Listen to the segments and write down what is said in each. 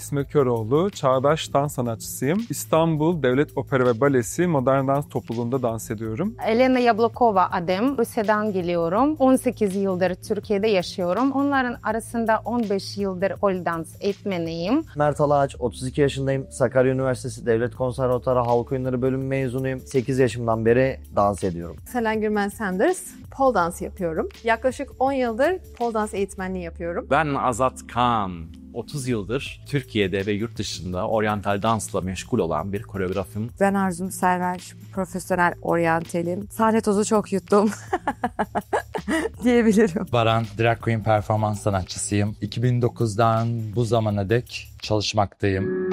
İsmet Köroğlu, çağdaş dans sanatçısıyım. İstanbul Devlet Opera ve Balesi Modern Dans Topluluğu'nda dans ediyorum. Elena Yablokova adım. Rusya'dan geliyorum. 18 yıldır Türkiye'de yaşıyorum. Onların arasında 15 yıldır pole dans eğitmeniyim. Mert Alaağaç, 32 yaşındayım. Sakarya Üniversitesi Devlet Konservatuarı Halk Oyunları bölümü mezunuyum. 8 yaşımdan beri dans ediyorum. Selen Gürmen Sanders, pole dans yapıyorum. Yaklaşık 10 yıldır pole dans eğitmenliği yapıyorum. Ben Azat Kaan. 30 yıldır Türkiye'de ve yurt dışında oryantal dansla meşgul olan bir koreografım. Ben Arzum Server, profesyonel oryantalim. Sahne tozu çok yuttum diyebilirim. Baran, drag queen performans sanatçısıyım. 2009'dan bu zamana dek çalışmaktayım.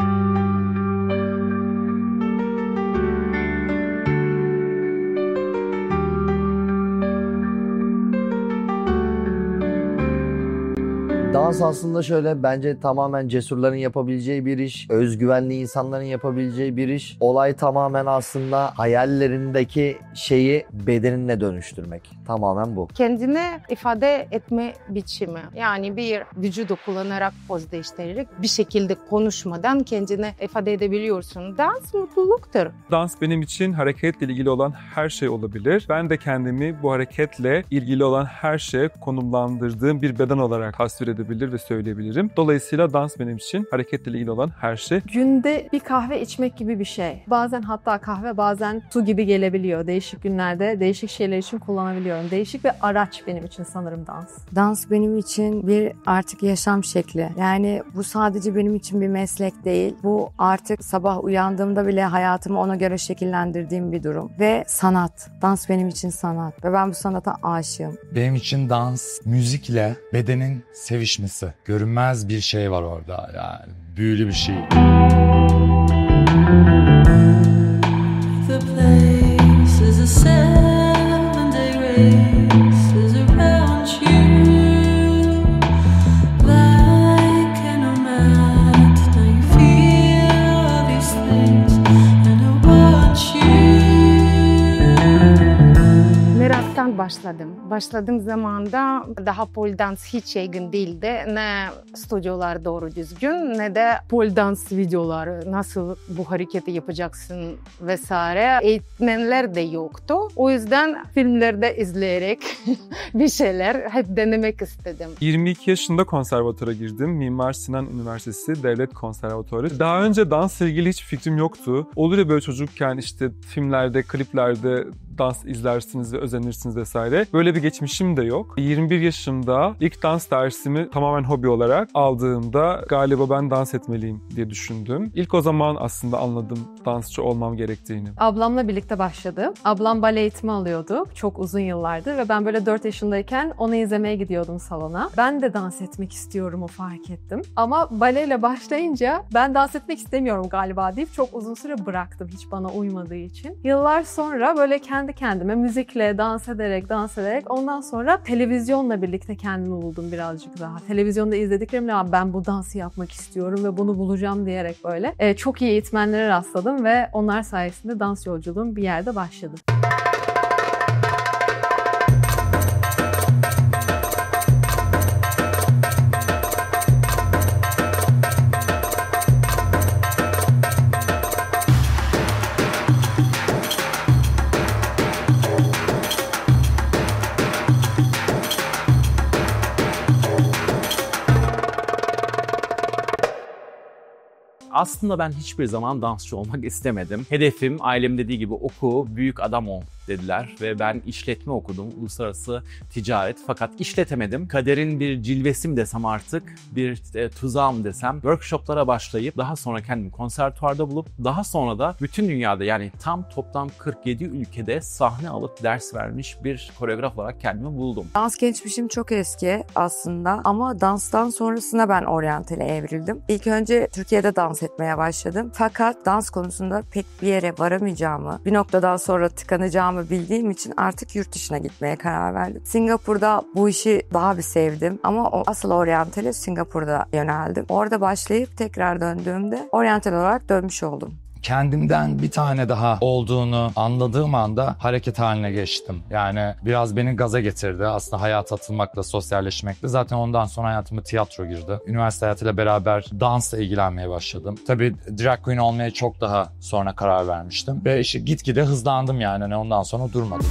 Dans aslında şöyle, bence tamamen cesurların yapabileceği bir iş, özgüvenli insanların yapabileceği bir iş. Olay tamamen aslında hayallerindeki şeyi bedeninle dönüştürmek. Tamamen bu. Kendini ifade etme biçimi. Yani bir vücudu kullanarak, poz değiştirerek bir şekilde konuşmadan kendini ifade edebiliyorsun. Dans mutluluktur. Dans benim için hareketle ilgili olan her şey olabilir. Ben de kendimi bu hareketle ilgili olan her şeye konumlandırdığım bir beden olarak tasvir edebilirim ve söyleyebilirim. Dolayısıyla dans benim için hareketle ilgili olan her şey. Günde bir kahve içmek gibi bir şey. Bazen hatta kahve, bazen su gibi gelebiliyor. Değişik günlerde değişik şeyler için kullanabiliyorum. Değişik bir araç benim için sanırım dans. Dans benim için bir artık yaşam şekli. Yani bu sadece benim için bir meslek değil. Bu artık sabah uyandığımda bile hayatımı ona göre şekillendirdiğim bir durum. Ve sanat. Dans benim için sanat. Ve ben bu sanata aşığım. Benim için dans, müzikle bedenin sevişmesi. Görünmez bir şey var orada yani. Büyülü bir şey. The place is a 7-day race is around you like a nomad. Now you feel all these things and I want you. Meraktan başladım. Başladığım zaman da daha pole dans hiç yaygın değildi. Ne stüdyolar doğru düzgün ne de pole dans videoları, nasıl bu hareketi yapacaksın vesaire. Eğitmenler de yoktu. O yüzden filmlerde izleyerek bir şeyler hep denemek istedim. 22 yaşında konservatuvara girdim. Mimar Sinan Üniversitesi Devlet Konservatuarı. Daha önce dansla ilgili hiç fikrim yoktu. Olur ya böyle çocukken işte filmlerde, kliplerde dans izlersiniz ve özenirsiniz vesaire. Böyle bir geçmişim de yok. 21 yaşımda ilk dans dersimi tamamen hobi olarak aldığımda galiba ben dans etmeliyim diye düşündüm. İlk o zaman aslında anladım dansçı olmam gerektiğini. Ablamla birlikte başladım. Ablam bale eğitimi alıyordu çok uzun yıllardır ve ben böyle 4 yaşındayken onu izlemeye gidiyordum salona. Ben de dans etmek istiyorumu fark ettim. Ama baleyle başlayınca ben dans etmek istemiyorum galiba deyip çok uzun süre bıraktım hiç bana uymadığı için. Yıllar sonra böyle kendi kendime müzikle dans ederek ondan sonra televizyonla birlikte kendimi buldum birazcık daha. Televizyonda izlediklerimle ben bu dansı yapmak istiyorum ve bunu bulacağım diyerek böyle çok iyi eğitmenlere rastladım ve onlar sayesinde dans yolculuğum bir yerde başladı. Aslında ben hiçbir zaman dansçı olmak istemedim. Hedefim ailem dediği gibi oku, büyük adam ol dediler ve ben işletme okudum, uluslararası ticaret, fakat işletemedim. Kaderin bir cilvesi mi desem artık, bir tuzağım desem, workshoplara başlayıp daha sonra kendimi konservatuvarda bulup daha sonra da bütün dünyada yani toplam 47 ülkede sahne alıp ders vermiş bir koreograf olarak kendimi buldum. Dans geçmişim çok eski aslında ama danstan sonrasına ben oryantale evrildim. İlk önce Türkiye'de dans etmeye başladım. Fakat dans konusunda pek bir yere varamayacağımı, bir noktadan sonra tıkanacağımı bildiğim için artık yurt dışına gitmeye karar verdim. Singapur'da bu işi daha bir sevdim ama asıl oryantale Singapur'da yöneldim. Orada başlayıp tekrar döndüğümde oryantal olarak dönmüş oldum. kendimden bir tane daha olduğunu anladığım anda hareket haline geçtim. Yani biraz beni gaza getirdi. Aslında hayata atılmakla, sosyalleşmekle. Zaten ondan sonra hayatıma tiyatro girdi. Üniversite hayatıyla beraber dansla ilgilenmeye başladım. Tabii drag queen olmaya çok daha sonra karar vermiştim. Ve işte gitgide hızlandım yani. Hani ondan sonra durmadım.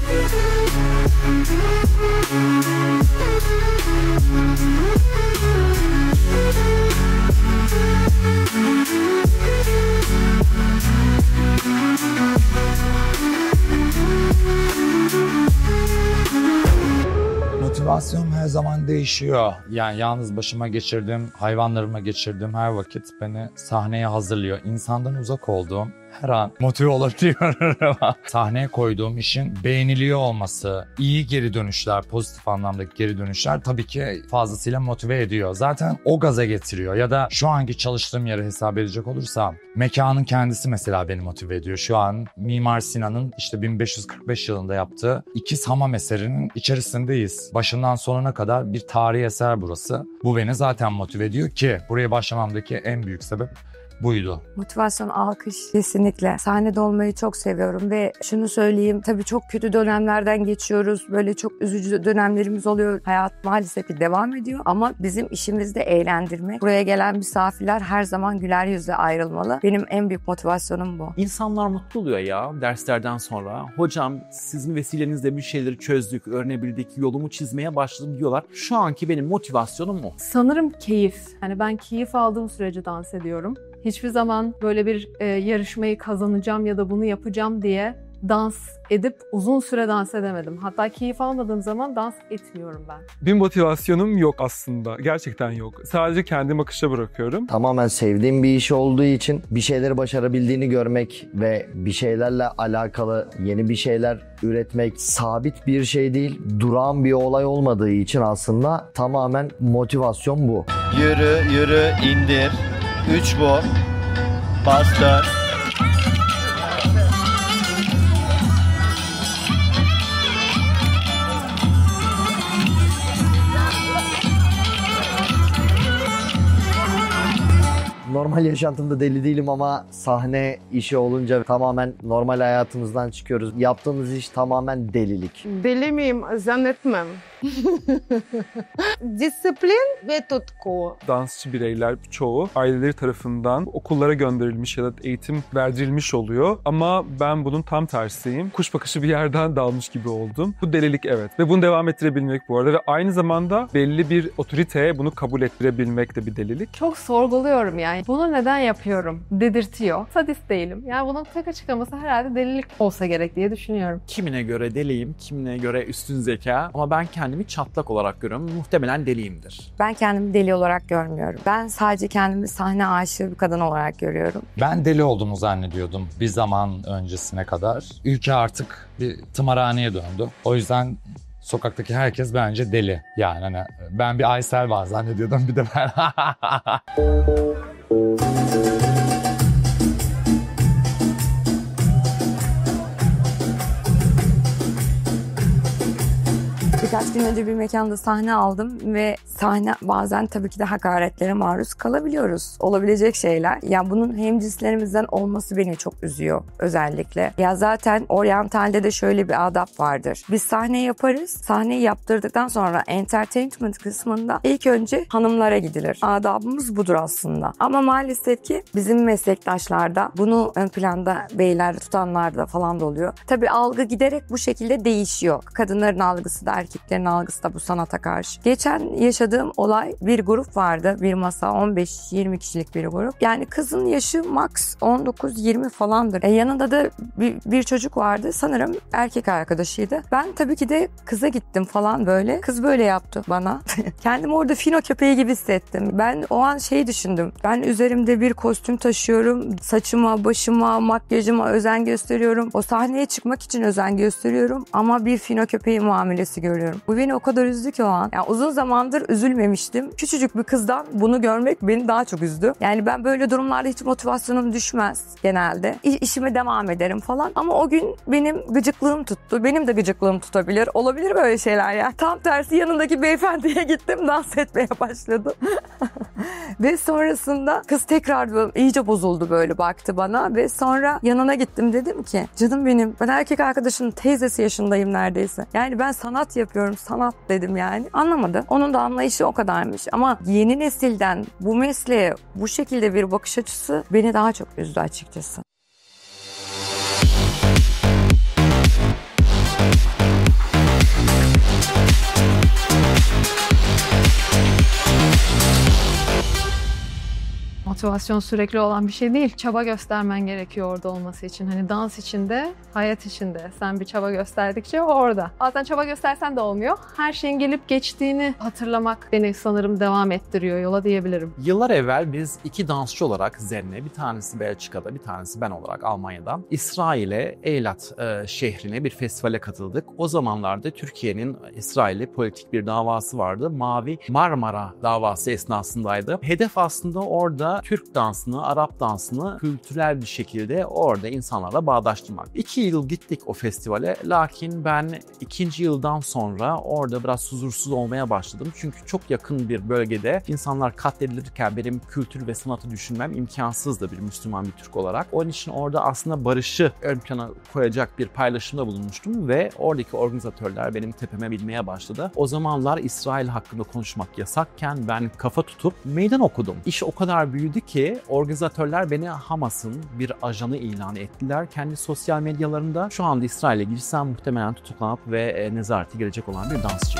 Motivasyonum her zaman değişiyor. Yani yalnız başıma geçirdiğim, hayvanlarıma geçirdiğim her vakit beni sahneye hazırlıyor. İnsandan uzak olduğum her an motive olabiliyorum. Sahneye koyduğum işin beğeniliyor olması, iyi geri dönüşler, pozitif anlamdaki geri dönüşler tabii ki fazlasıyla motive ediyor. Zaten o gaza getiriyor. Ya da şu anki çalıştığım yeri hesap edecek olursam mekanın kendisi mesela beni motive ediyor. Şu an Mimar Sinan'ın işte 1545 yılında yaptığı İkiz Hamam eserinin içerisindeyiz. Başından sonuna kadar bir tarihi eser burası. Bu beni zaten motive ediyor ki buraya başlamamdaki en büyük sebep buydu. Motivasyon, alkış kesinlikle. Sahnede olmayı çok seviyorum ve şunu söyleyeyim, tabii çok kötü dönemlerden geçiyoruz. Böyle çok üzücü dönemlerimiz oluyor. Hayat maalesef ki devam ediyor ama bizim işimiz de eğlendirmek. Buraya gelen misafirler her zaman güler yüzle ayrılmalı. Benim en büyük motivasyonum bu. İnsanlar mutlu oluyor ya derslerden sonra. Hocam sizin vesilenizle bir şeyleri çözdük, öğrenebildik, yolumu çizmeye başladım diyorlar. Şu anki benim motivasyonum o. Sanırım keyif. Yani ben keyif aldığım sürece dans ediyorum. Hiçbir zaman böyle bir yarışmayı kazanacağım ya da bunu yapacağım diye dans edip uzun süre dans edemedim. Hatta keyif almadığım zaman dans etmiyorum ben. Bir motivasyonum yok aslında. Gerçekten yok. Sadece kendimi akışa bırakıyorum. Tamamen sevdiğim bir iş olduğu için bir şeyleri başarabildiğini görmek ve bir şeylerle alakalı yeni bir şeyler üretmek sabit bir şey değil, durağan bir olay olmadığı için aslında tamamen motivasyon bu. Yürü, indir. 3 bu. Bastır. Normal yaşantımda deli değilim ama sahne işi olunca tamamen normal hayatımızdan çıkıyoruz. Yaptığımız iş tamamen delilik. Deli miyim? Zannetmem. Disiplin ve tutku. Dansçı bireyler çoğu aileleri tarafından okullara gönderilmiş ya da eğitim verdirilmiş oluyor. Ama ben bunun tam tersiyim. Kuş bakışı bir yerden dalmış gibi oldum. Bu delilik evet. Ve bunu devam ettirebilmek bu arada. Ve aynı zamanda belli bir otoriteye bunu kabul ettirebilmek de bir delilik. Çok sorguluyorum yani. Bunu neden yapıyorum dedirtiyor. Sadist değilim. Yani bunun tek açıklaması herhalde delilik olsa gerek diye düşünüyorum. Kimine göre deliyim, kimine göre üstün zeka ama ben kendimi çatlak olarak görüyorum. Muhtemelen deliyimdir. Ben kendimi deli olarak görmüyorum. Ben sadece kendimi sahne aşığı bir kadın olarak görüyorum. Ben deli olduğumu zannediyordum bir zaman öncesine kadar. Ülke artık bir tımarhaneye döndü. O yüzden sokaktaki herkes bence deli. Yani hani ben bir Aysel var zannediyordum bir de ben. Birkaç gün önce bir mekanda sahne aldım ve sahne bazen tabii ki de hakaretlere maruz kalabiliyoruz. Olabilecek şeyler. Ya bunun hemcinslerimizden olması beni çok üzüyor özellikle. Ya zaten oryantalde de şöyle bir adab vardır. Biz sahne yaparız. Sahneyi yaptırdıktan sonra entertainment kısmında ilk önce hanımlara gidilir. Adabımız budur aslında. Ama maalesef ki bizim meslektaşlarda bunu ön planda beyler tutanlar da falan da oluyor. Tabii algı giderek bu şekilde değişiyor. Kadınların algısı da erkeklerin algısı da bu sanata karşı. Geçen yaşadığım olay, bir grup vardı. Bir masa 15-20 kişilik bir grup. Yani kızın yaşı max 19-20 falandır. Yanında da bir çocuk vardı. Sanırım erkek arkadaşıydı. Ben tabii ki de kıza gittim falan böyle. Kız böyle yaptı bana. Kendimi orada fino köpeği gibi hissettim. Ben o an düşündüm. Ben üzerimde bir kostüm taşıyorum. Saçıma, başıma, makyajıma özen gösteriyorum. O sahneye çıkmak için özen gösteriyorum. Ama bir fino köpeği muamelesi görüyorum. söylüyorum. Bu beni o kadar üzdü ki o an. Yani uzun zamandır üzülmemiştim. Küçücük bir kızdan bunu görmek beni daha çok üzdü. Yani ben böyle durumlarda hiç motivasyonum düşmez genelde. İşime devam ederim falan. Ama o gün benim gıcıklığım tuttu. Benim de gıcıklığım tutabilir. Olabilir böyle şeyler ya. Tam tersi yanındaki beyefendiye gittim, dans etmeye başladım. Ve sonrasında kız tekrar iyice bozuldu, böyle baktı bana ve sonra yanına gittim, dedim ki canım benim, ben erkek arkadaşının teyzesi yaşındayım neredeyse. Yani ben sanat yapıyorum, sanat dedim yani. Anlamadı. Onun da anlayışı o kadarmış ama yeni nesilden bu mesleğe bu şekilde bir bakış açısı beni daha çok üzdü açıkçası. Motivasyon sürekli olan bir şey değil. Çaba göstermen gerekiyor orada olması için. Hani dans içinde, hayat içinde. Sen bir çaba gösterdikçe o orada. Bazen çaba göstersen de olmuyor. Her şeyin gelip geçtiğini hatırlamak beni sanırım devam ettiriyor yola diyebilirim. Yıllar evvel biz iki dansçı olarak Zenne, bir tanesi Belçika'da, bir tanesi ben olarak Almanya'da, İsrail'e, Eilat şehrine bir festivale katıldık. O zamanlarda Türkiye'nin İsrail'e politik bir davası vardı. Mavi Marmara davası esnasındaydı. Hedef aslında orada Türk dansını, Arap dansını kültürel bir şekilde orada insanlarla bağdaştırmak. 2 yıl gittik o festivale, lakin ben 2. yıldan sonra orada biraz huzursuz olmaya başladım. Çünkü çok yakın bir bölgede insanlar katledilirken benim kültür ve sanatı düşünmem imkansızdı bir Müslüman, bir Türk olarak. Onun için orada aslında barışı ön plana koyacak bir paylaşımda bulunmuştum ve oradaki organizatörler benim tepeme binmeye başladı. O zamanlar İsrail hakkında konuşmak yasakken ben kafa tutup meydan okudum. İş o kadar büyüdü ki organizatörler beni Hamas'ın bir ajanı ilan ettiler. Kendi sosyal medyalarında şu anda İsrail'e girsem muhtemelen tutuklanıp ve nezarete girecek olan bir dansçı.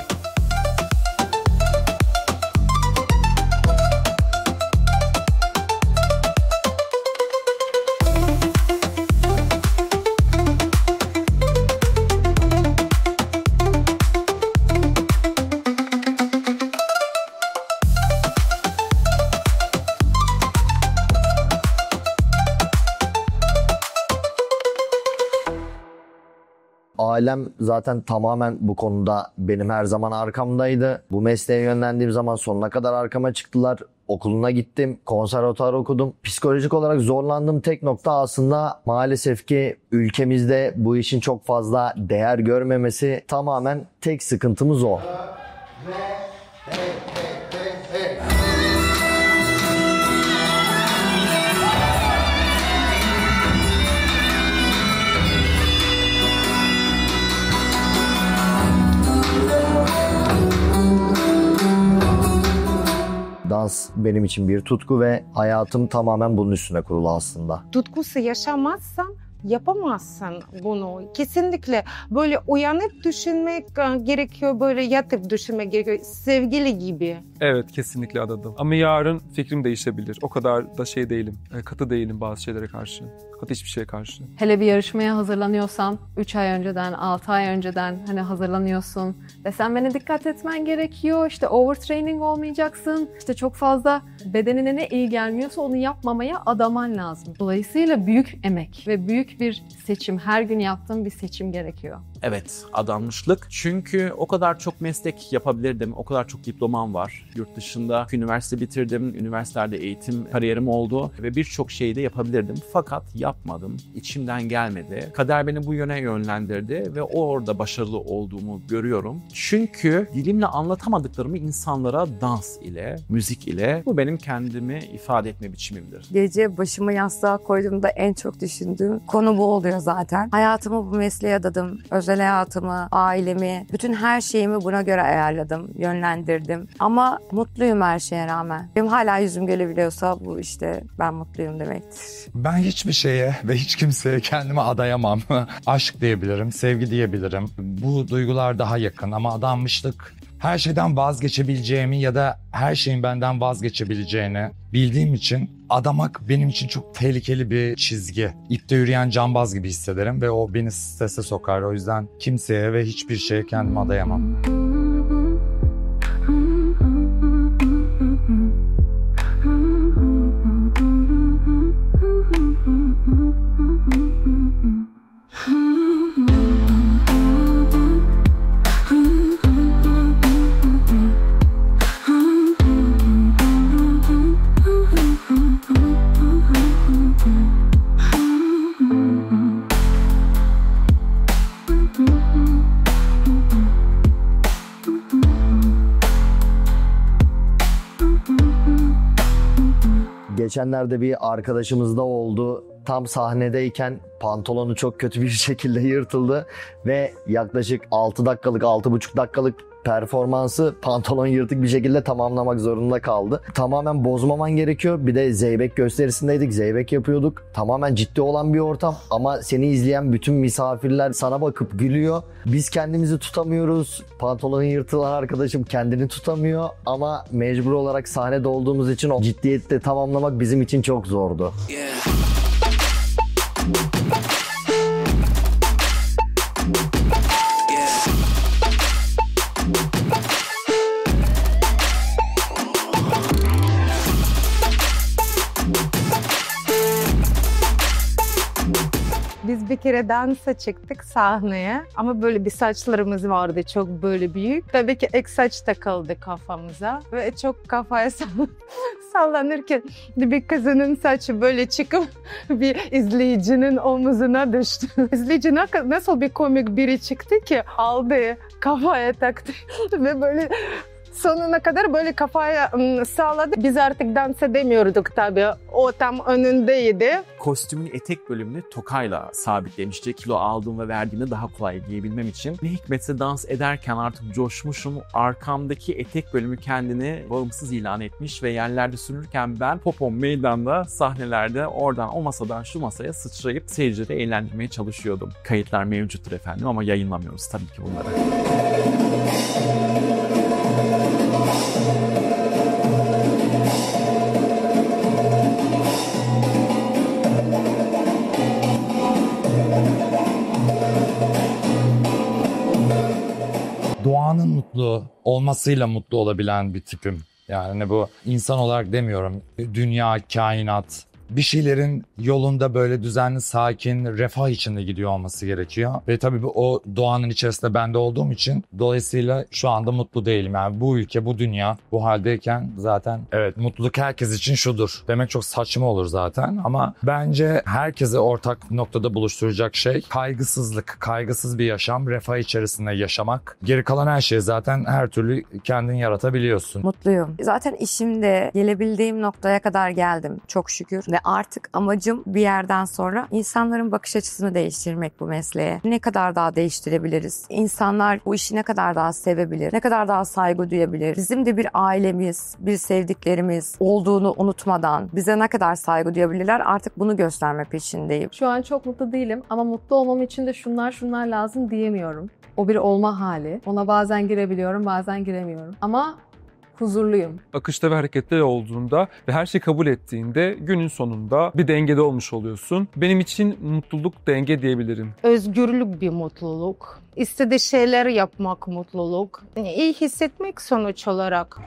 Ailem zaten tamamen bu konuda benim her zaman arkamdaydı. Bu mesleğe yönlendiğim zaman sonuna kadar arkama çıktılar. Okuluna gittim, konservatuar okudum. Psikolojik olarak zorlandığım tek nokta aslında maalesef ki ülkemizde bu işin çok fazla değer görmemesi. Tamamen tek sıkıntımız o. Dans benim için bir tutku ve hayatım tamamen bunun üstüne kurulu aslında. Tutkusu yaşamazsan yapamazsın bunu. Kesinlikle böyle uyanıp düşünmek gerekiyor, böyle yatıp düşünmek gerekiyor. Sevgili gibi. Evet, kesinlikle adadım. Ama yarın fikrim değişebilir. O kadar da şey değilim, katı değilim bazı şeylere karşı. Katı hiçbir şeye karşı. Hele bir yarışmaya hazırlanıyorsan 3 ay önceden, 6 ay önceden hani hazırlanıyorsun ve sen bana dikkat etmen gerekiyor. İşte overtraining olmayacaksın. İşte çok fazla bedenine ne iyi gelmiyorsa onu yapmamaya adaman lazım. Dolayısıyla büyük emek ve büyük bir seçim, her gün yaptığım bir seçim gerekiyor. Evet, adanmışlık. Çünkü o kadar çok meslek yapabilirdim, o kadar çok diplomam var. Yurt dışında üniversite bitirdim, üniversitelerde eğitim kariyerim oldu ve birçok şeyi de yapabilirdim. Fakat yapmadım, içimden gelmedi. Kader beni bu yöne yönlendirdi ve orada başarılı olduğumu görüyorum. Çünkü dilimle anlatamadıklarımı insanlara dans ile, müzik ile, bu benim kendimi ifade etme biçimimdir. Gece başımı yastığa koyduğumda en çok düşündüğüm konu bu oluyor zaten. Hayatımı bu mesleğe adadım. Özel hayatımı, ailemi, bütün her şeyimi buna göre ayarladım, yönlendirdim. Ama mutluyum her şeye rağmen. Benim hala yüzüm gülebiliyorsa bu işte ben mutluyum demektir. Ben hiçbir şeye ve hiç kimseye kendimi adayamam. Aşk diyebilirim, sevgi diyebilirim. Bu duygular daha yakın ama adanmışlık her şeyden vazgeçebileceğimi ya da her şeyin benden vazgeçebileceğini bildiğim için adamak benim için çok tehlikeli bir çizgi. İpte yürüyen cambaz gibi hissederim ve o beni strese sokar. O yüzden kimseye ve hiçbir şeye kendimi adayamam. Geçenlerde bir arkadaşımızda oldu. Tam sahnedeyken pantolonu çok kötü bir şekilde yırtıldı ve yaklaşık 6 dakikalık, 6,5 dakikalık performansı pantolon yırtık bir şekilde tamamlamak zorunda kaldı. Tamamen bozmaman gerekiyor. Bir de zeybek gösterisindeydik. Zeybek yapıyorduk. Tamamen ciddi olan bir ortam ama seni izleyen bütün misafirler sana bakıp gülüyor. Biz kendimizi tutamıyoruz. Pantolonun yırtılan arkadaşım kendini tutamıyor ama mecbur olarak sahnede olduğumuz için o ciddiyette tamamlamak bizim için çok zordu. Biz bir kere dansa çıktık sahneye ama böyle bir saçlarımız vardı çok böyle büyük. Tabii ki ek saç takıldı kafamıza ve çok kafaya sallanırken bir kızının saçı böyle çıkıp bir izleyicinin omuzuna düştü. İzleyici nasıl bir komik biri çıktı ki aldı kafaya taktı ve böyle sonuna kadar böyle kafaya salladı. Biz artık dans edemiyorduk tabii. O tam önündeydi. Kostümün etek bölümünü tokayla sabitlemişti. Kilo aldığım ve verdiğimde daha kolay giyebilmem için. Ne hikmetse dans ederken artık coşmuşum. Arkamdaki etek bölümü kendini bağımsız ilan etmiş ve yerlerde sürünürken ben popom meydanda, sahnelerde oradan o masadan şu masaya sıçrayıp seyircileri eğlendirmeye çalışıyordum. Kayıtlar mevcuttur efendim ama yayınlamıyoruz tabii ki bunları. Doğanın mutlu olmasıyla mutlu olabilen bir tipim. Yani bu insan olarak demiyorum. Dünya, kainat, bir şeylerin yolunda böyle düzenli, sakin, refah içinde gidiyor olması gerekiyor. Ve tabii o doğanın içerisinde ben de olduğum için dolayısıyla şu anda mutlu değilim. Yani bu ülke, bu dünya bu haldeyken zaten evet mutluluk herkes için şudur demek çok saçma olur zaten. Ama bence herkese ortak noktada buluşturacak şey kaygısızlık, kaygısız bir yaşam, refah içerisinde yaşamak. Geri kalan her şeyi zaten her türlü kendin yaratabiliyorsun. Mutluyum. Zaten işimde gelebildiğim noktaya kadar geldim çok şükür. Ve artık amacım bir yerden sonra insanların bakış açısını değiştirmek bu mesleğe. Ne kadar daha değiştirebiliriz? İnsanlar bu işi ne kadar daha sevebilir? Ne kadar daha saygı duyabilir? Bizim de bir ailemiz, bir sevdiklerimiz olduğunu unutmadan bize ne kadar saygı duyabilirler? Artık bunu gösterme peşindeyim. Şu an çok mutlu değilim ama mutlu olmam için de şunlar lazım diyemiyorum. O bir olma hali. Ona bazen girebiliyorum, bazen giremiyorum. Ama huzurluyum. Akışta ve hareketler olduğunda ve her şeyi kabul ettiğinde günün sonunda bir dengede olmuş oluyorsun. Benim için mutluluk denge diyebilirim. Özgürlük bir mutluluk. İstediği şeyler yapmak mutluluk. İyi hissetmek sonuç olarak.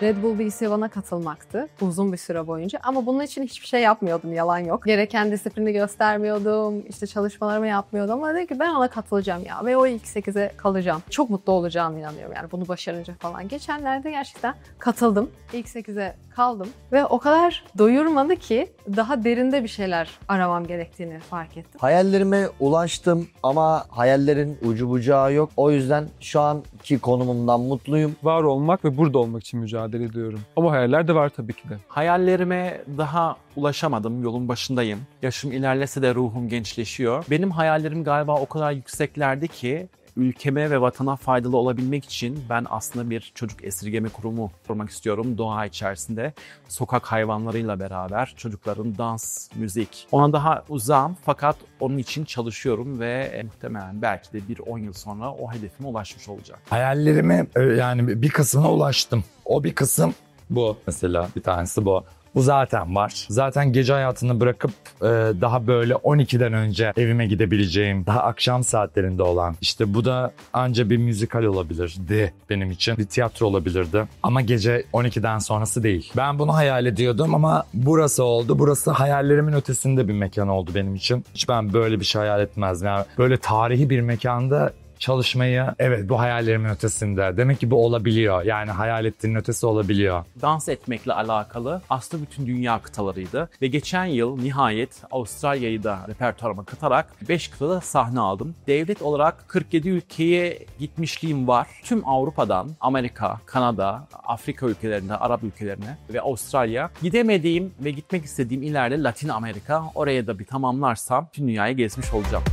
Red Bull BC One'a katılmaktı uzun bir süre boyunca ama bunun için hiçbir şey yapmıyordum, yalan yok. Gereken disiplini göstermiyordum, işte çalışmalarımı yapmıyordum ama dedim ki ben ona katılacağım ya ve o ilk 8'e kalacağım. Çok mutlu olacağımı inanıyorum yani bunu başarınca falan. Geçenlerde gerçekten katıldım, ilk 8'e kaldım ve o kadar doyurmadı ki daha derinde bir şeyler aramam gerektiğini fark ettim. Hayallerime ulaştım ama hayallerin ucu bucağı yok. O yüzden şu anki konumumdan mutluyum. Var olmak ve burada olmak için mücadele ediyorum. Ama hayaller de var tabii ki de. Hayallerime daha ulaşamadım, yolun başındayım. Yaşım ilerlese de ruhum gençleşiyor. Benim hayallerim galiba o kadar yükseklerdi ki ülkeme ve vatana faydalı olabilmek için ben aslında bir çocuk esirgeme kurumu kurmak istiyorum. Doğa içerisinde sokak hayvanlarıyla beraber çocukların dans, müzik. Ona daha uzağım fakat onun için çalışıyorum ve muhtemelen belki de bir 10 yıl sonra o hedefime ulaşmış olacağım. Hayallerime yani bir kısmına ulaştım. O bir kısım bu mesela bir tanesi bu. Bu zaten var. Zaten gece hayatını bırakıp daha böyle 12'den önce evime gidebileceğim, daha akşam saatlerinde olan, işte bu da anca bir müzikal olabilirdi benim için. Bir tiyatro olabilirdi. Ama gece 12'den sonrası değil. Ben bunu hayal ediyordum ama burası oldu. Burası hayallerimin ötesinde bir mekan oldu benim için. Hiç ben böyle bir şey hayal etmezdim. Yani böyle tarihi bir mekanda çalışmayı, evet bu hayallerimin ötesinde. Demek ki bu olabiliyor. Yani hayal ettiğinin ötesi olabiliyor. Dans etmekle alakalı aslında bütün dünya kıtalarıydı. Ve geçen yıl nihayet Avustralya'yı da repertuarıma katarak 5 kıtada sahne aldım. Devlet olarak 47 ülkeye gitmişliğim var. Tüm Avrupa'dan Amerika, Kanada, Afrika ülkelerine, Arap ülkelerine ve Avustralya. Gidemediğim ve gitmek istediğim ileride Latin Amerika. Oraya da bir tamamlarsam tüm dünyayı gezmiş olacağım.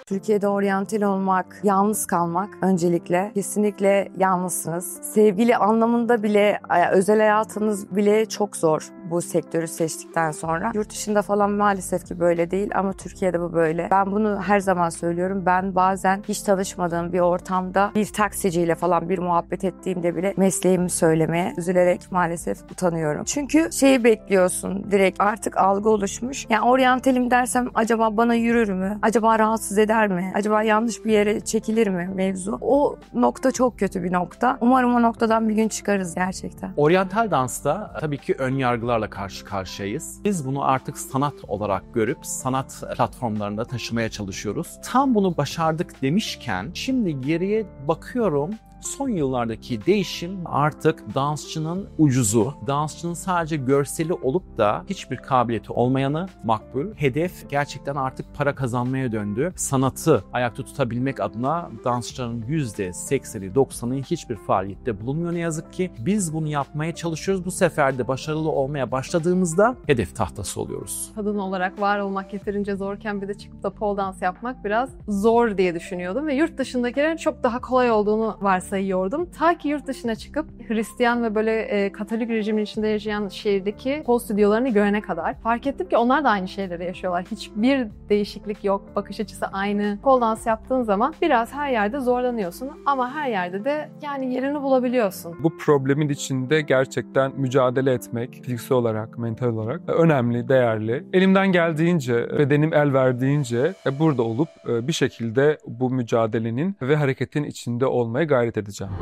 Türkiye'de oryantal olmak, yalnız kalmak öncelikle. Kesinlikle yalnızsınız. Sevgili anlamında bile, özel hayatınız bile çok zor bu sektörü seçtikten sonra. Yurt dışında falan maalesef ki böyle değil ama Türkiye'de bu böyle. Ben bunu her zaman söylüyorum. Ben bazen hiç tanışmadığım bir ortamda bir taksiciyle falan bir muhabbet ettiğimde bile mesleğimi söylemeye üzülerek maalesef utanıyorum. Çünkü şeyi bekliyorsun direkt, artık algı oluşmuş. Yani oryantalim dersem acaba bana yürür mü? Acaba rahatsız eder mi? Acaba yanlış bir yere çekilir mi mevzu? O nokta çok kötü bir nokta. Umarım o noktadan bir gün çıkarız gerçekten. Oryantal dansta tabii ki ön yargılarla karşı karşıyayız. Biz bunu artık sanat olarak görüp sanat platformlarında taşımaya çalışıyoruz. Tam bunu başardık demişken şimdi geriye bakıyorum. Son yıllardaki değişim artık dansçının ucuzu, dansçının sadece görseli olup da hiçbir kabiliyeti olmayanı makbul. Hedef gerçekten artık para kazanmaya döndü. Sanatı ayakta tutabilmek adına dansçıların %80'i, 90'ı hiçbir faaliyette bulunmuyor ne yazık ki. Biz bunu yapmaya çalışıyoruz. Bu sefer de başarılı olmaya başladığımızda hedef tahtası oluyoruz. Kadın olarak var olmak yeterince zorken bir de çıkıp da pole dans yapmak biraz zor diye düşünüyordum ve yurt dışındakilerin çok daha kolay olduğunu varsayıyordum. Ta ki yurt dışına çıkıp Hristiyan ve böyle Katolik rejimin içinde yaşayan şehirdeki pole stüdyolarını görene kadar fark ettim ki onlar da aynı şeyleri yaşıyorlar. Hiçbir değişiklik yok. Bakış açısı aynı. Pole dans yaptığın zaman biraz her yerde zorlanıyorsun ama her yerde de yani yerini bulabiliyorsun. Bu problemin içinde gerçekten mücadele etmek fiziksel olarak, mental olarak önemli, değerli. Elimden geldiğince, bedenim el verdiğince burada olup bir şekilde bu mücadelenin ve hareketin içinde olmaya gayret edeceğim.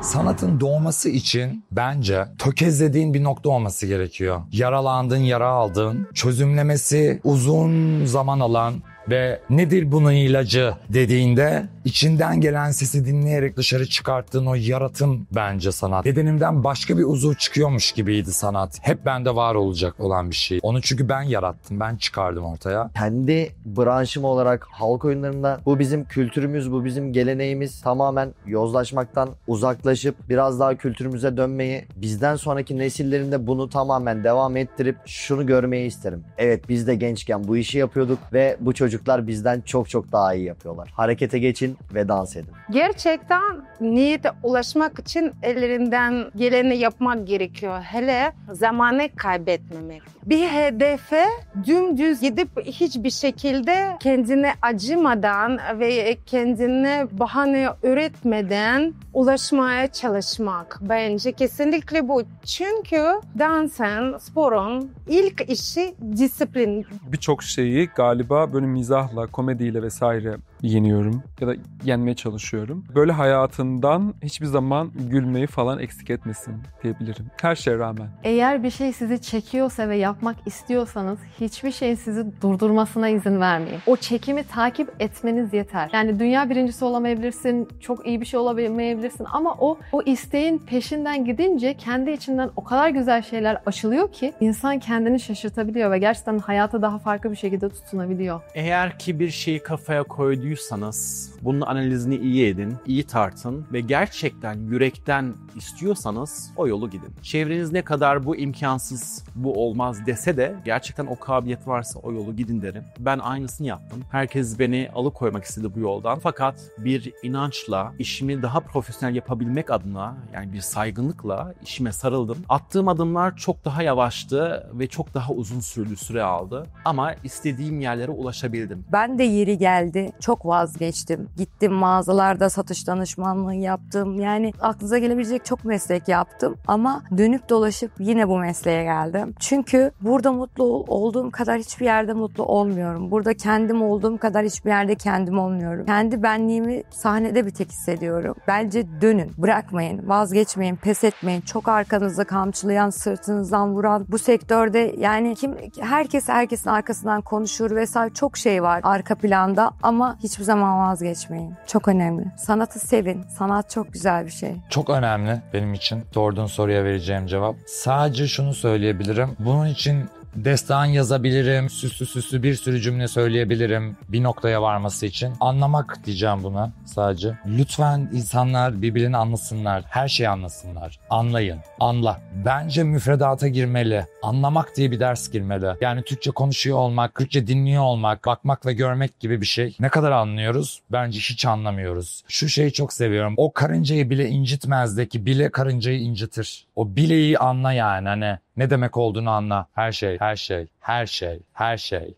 Sanatın doğması için bence tökezlediğin bir nokta olması gerekiyor. Yaralandığın, yara aldığın, çözümlemesi uzun zaman alan ve nedir bunun ilacı dediğinde içinden gelen sesi dinleyerek dışarı çıkarttığın o yaratım bence sanat. Bedenimden başka bir uzuv çıkıyormuş gibiydi sanat. Hep bende var olacak olan bir şey. Onu çünkü ben yarattım, ben çıkardım ortaya. Kendi branşım olarak halk oyunlarında bu bizim kültürümüz, bu bizim geleneğimiz, tamamen yozlaşmaktan uzaklaşıp biraz daha kültürümüze dönmeyi, bizden sonraki nesillerin de bunu tamamen devam ettirip şunu görmeyi isterim. Evet, biz de gençken bu işi yapıyorduk ve bu çocuklar bizden çok çok daha iyi yapıyorlar. Harekete geçin ve dans edin. Gerçekten niyete ulaşmak için ellerinden geleni yapmak gerekiyor. Hele zamanı kaybetmemek. Bir hedefe dümdüz gidip hiçbir şekilde kendine acımadan ve kendine bahane üretmeden ulaşmaya çalışmak. Bence kesinlikle bu. Çünkü dansın, sporun ilk işi disiplin. Birçok şeyi galiba böyle mizahla, komediyle vesaire yeniyorum ya da yenmeye çalışıyorum. Böyle hayatından hiçbir zaman gülmeyi falan eksik etmesin diyebilirim. Her şeye rağmen. Eğer bir şey sizi çekiyorsa ve yapmak istiyorsanız hiçbir şeyin sizi durdurmasına izin vermeyin. O çekimi takip etmeniz yeter. Yani dünya birincisi olamayabilirsin, çok iyi bir şey olamayabilirsin ama o isteğin peşinden gidince kendi içinden o kadar güzel şeyler açılıyor ki insan kendini şaşırtabiliyor ve gerçekten hayata daha farklı bir şekilde tutunabiliyor. Eğer Eğer ki bir şeyi kafaya koyduysanız bunun analizini iyi edin, iyi tartın ve gerçekten yürekten istiyorsanız o yolu gidin. Çevreniz ne kadar bu imkansız, bu olmaz dese de gerçekten o kabiliyet varsa o yolu gidin derim. Ben aynısını yaptım. Herkes beni alıkoymak istedi bu yoldan. Fakat bir inançla işimi daha profesyonel yapabilmek adına, yani bir saygınlıkla işime sarıldım. Attığım adımlar çok daha yavaştı ve çok daha uzun süre aldı. Ama istediğim yerlere ulaşabildim. Ben de yeri geldi. Çok vazgeçtim. Gittim mağazalarda satış danışmanlığı yaptım. Yani aklınıza gelebilecek çok meslek yaptım. Ama dönüp dolaşıp yine bu mesleğe geldim. Çünkü burada mutlu olduğum kadar hiçbir yerde mutlu olmuyorum. Burada kendim olduğum kadar hiçbir yerde kendim olmuyorum. Kendi benliğimi sahnede bir tek hissediyorum. Bence dönün, bırakmayın, vazgeçmeyin, pes etmeyin. Çok arkanızda kamçılayan, sırtınızdan vuran bu sektörde yani herkes herkesin arkasından konuşur vesaire, çok şey var arka planda ama hiçbir zaman vazgeçmeyin. Çok önemli. Sanatı sevin. Sanat çok güzel bir şey. Çok önemli benim için sorduğun soruya vereceğim cevap. Sadece şunu söyleyebilirim. Bunun için destan yazabilirim, süslü bir sürü cümle söyleyebilirim bir noktaya varması için. Anlamak diyeceğim buna sadece. Lütfen insanlar birbirini anlasınlar, her şeyi anlasınlar. Anlayın, anla. Bence müfredata girmeli. Anlamak diye bir ders girmeli. Yani Türkçe konuşuyor olmak, Türkçe dinliyor olmak, bakmak ve görmek gibi bir şey. Ne kadar anlıyoruz? Bence hiç anlamıyoruz. Şu şeyi çok seviyorum. O karıncayı bile incitmezdeki bile karıncayı incitir. O bileyi anla yani, hani ne demek olduğunu anla. Her şey, her şey, her şey, her şey.